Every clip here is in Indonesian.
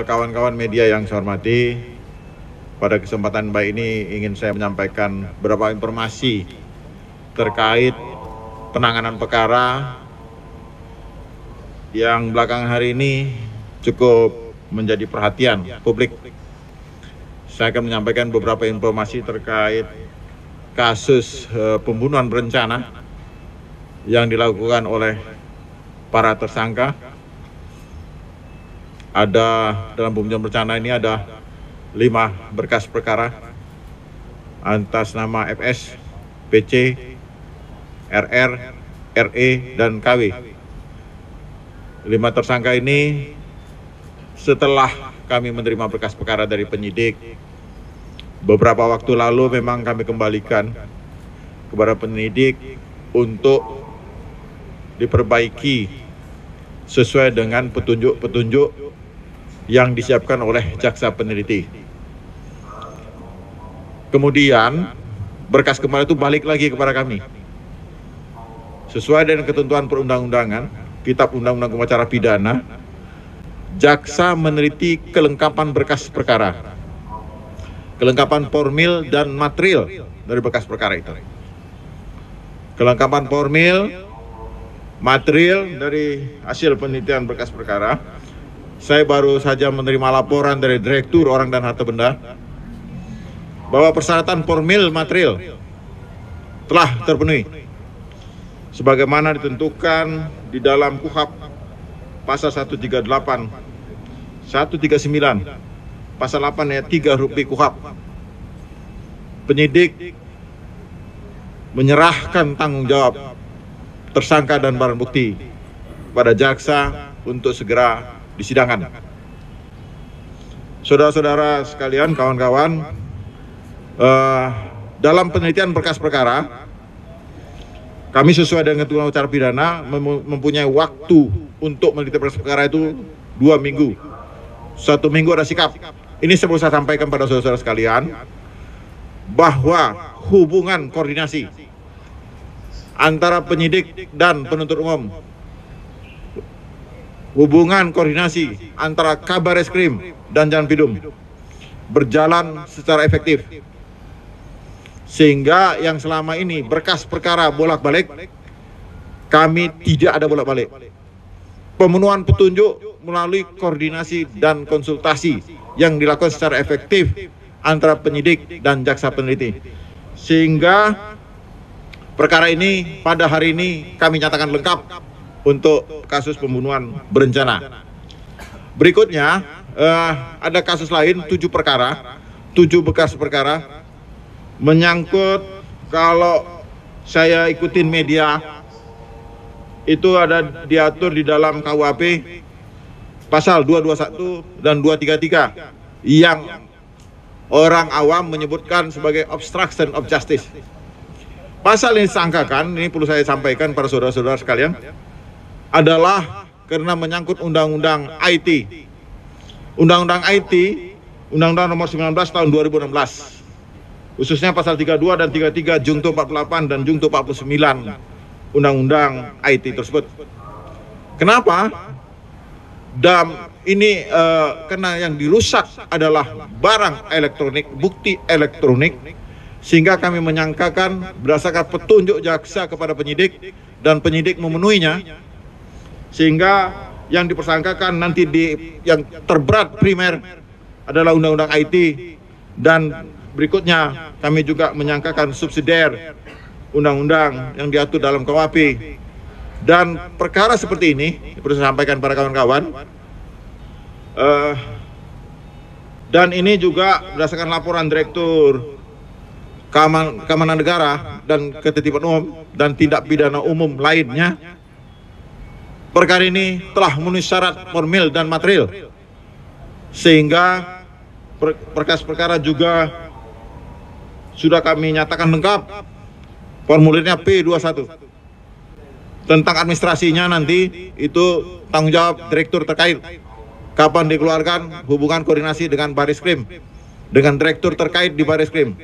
Kawan-kawan media yang saya hormati, pada kesempatan baik ini ingin saya menyampaikan beberapa informasi terkait penanganan perkara yang belakangan hari ini cukup menjadi perhatian publik. Saya akan menyampaikan beberapa informasi terkait kasus pembunuhan berencana yang dilakukan oleh para tersangka. Ada dalam pembunuhan berencana ini ada 5 berkas perkara atas nama FS, PC, RR, RE, dan KW. 5 tersangka ini setelah kami menerima berkas perkara dari penyidik, beberapa waktu lalu memang kami kembalikan kepada penyidik untuk diperbaiki sesuai dengan petunjuk-petunjuk yang disiapkan oleh jaksa peneliti. Kemudian berkas kemarin itu balik lagi kepada kami. Sesuai dengan ketentuan perundang-undangan, Kitab Undang-Undang Hukum Acara Pidana, jaksa meneliti kelengkapan berkas perkara, kelengkapan formil dan material dari berkas perkara itu. Kelengkapan formil, material dari hasil penelitian berkas perkara, saya baru saja menerima laporan dari Direktur Orang dan Harta Benda bahwa persyaratan formil material telah terpenuhi sebagaimana ditentukan di dalam KUHP pasal 138, 139, pasal 8 ayat 3 huruf B KUHP. Penyidik menyerahkan tanggung jawab tersangka dan barang bukti pada jaksa untuk segera disidangkan. Saudara-saudara sekalian, kawan-kawan, dalam penelitian berkas perkara, kami sesuai dengan ketentuan acara pidana mempunyai waktu untuk meneliti berkas perkara itu 2 minggu. 1 minggu ada sikap. Ini saya perlu sampaikan pada saudara-saudara sekalian bahwa hubungan koordinasi antara penyidik dan penuntut umum, hubungan koordinasi antara Kabar Reskrim dan Janpidum berjalan secara efektif, sehingga yang selama ini berkas perkara bolak-balik, kami tidak ada bolak-balik. Pemenuhan petunjuk melalui koordinasi dan konsultasi yang dilakukan secara efektif antara penyidik dan jaksa peneliti, sehingga perkara ini pada hari ini kami nyatakan lengkap untuk kasus pembunuhan berencana. Berikutnya ada kasus lain 7 perkara, 7 berkas perkara menyangkut, kalau saya ikutin media itu ada diatur di dalam KUHP pasal 221 dan 233 yang orang awam menyebutkan sebagai obstruction of justice. Pasal ini disangkakan, ini perlu saya sampaikan para saudara-saudara sekalian, adalah karena menyangkut Undang-Undang IT. Undang-Undang IT, Undang-Undang nomor 19 tahun 2016. Khususnya pasal 32 dan 33 Jungto 48 dan Jungto 49 Undang-Undang IT tersebut. Kenapa? Ini karena yang dirusak adalah barang elektronik, bukti elektronik, sehingga kami menyangkakan berdasarkan petunjuk jaksa kepada penyidik dan penyidik memenuhinya, sehingga yang dipersangkakan nanti yang terberat primer adalah Undang-Undang IT, dan berikutnya kami juga menyangkakan subsidiar undang-undang yang diatur dalam KUHP. Dan perkara seperti ini perlu saya sampaikan pada kawan-kawan, dan ini juga berdasarkan laporan Direktur Keamanan Negara dan Ketertiban Umum dan Tindak Pidana Umum lainnya. Perkara ini telah memenuhi syarat formil dan material, sehingga berkas perkara juga sudah kami nyatakan lengkap. Formulirnya P21. Tentang administrasinya nanti itu tanggung jawab direktur terkait. Kapan dikeluarkan, hubungan koordinasi dengan Bareskrim, dengan direktur terkait di Bareskrim.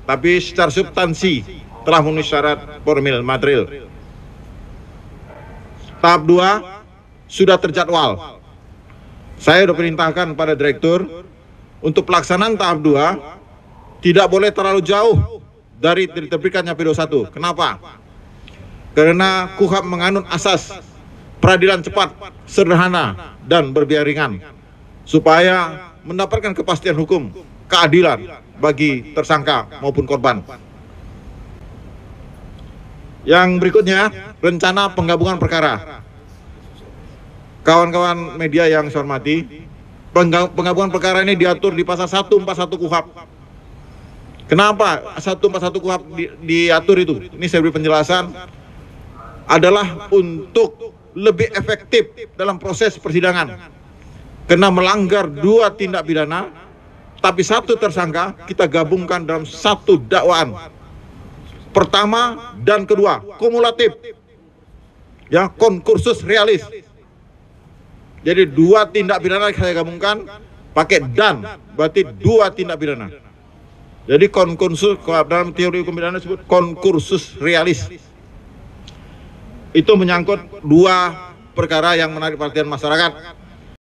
Tapi secara substansi telah memenuhi syarat formil material. Tahap 2 sudah terjadwal. Saya sudah perintahkan pada direktur untuk pelaksanaan tahap 2 tidak boleh terlalu jauh dari diterbitkannya P21. Kenapa? Karena KUHP menganut asas peradilan cepat, sederhana, dan berbiaya ringan supaya mendapatkan kepastian hukum, keadilan bagi tersangka maupun korban. Yang berikutnya, rencana penggabungan perkara. Kawan-kawan media yang saya hormati, penggabungan perkara ini diatur di pasal 141 KUHP. Kenapa 141 KUHP diatur itu? Ini saya beri penjelasan, adalah untuk lebih efektif dalam proses persidangan. Karena melanggar 2 tindak pidana, tapi 1 tersangka kita gabungkan dalam 1 dakwaan. Pertama dan kedua, kumulatif. Ya, konkursus realis. Jadi 2 tindak pidana saya gabungkan pakai dan, berarti 2 tindak pidana. Jadi konkursus, dalam teori hukum pidana disebut konkursus realis. Itu menyangkut 2 perkara yang menarik perhatian masyarakat.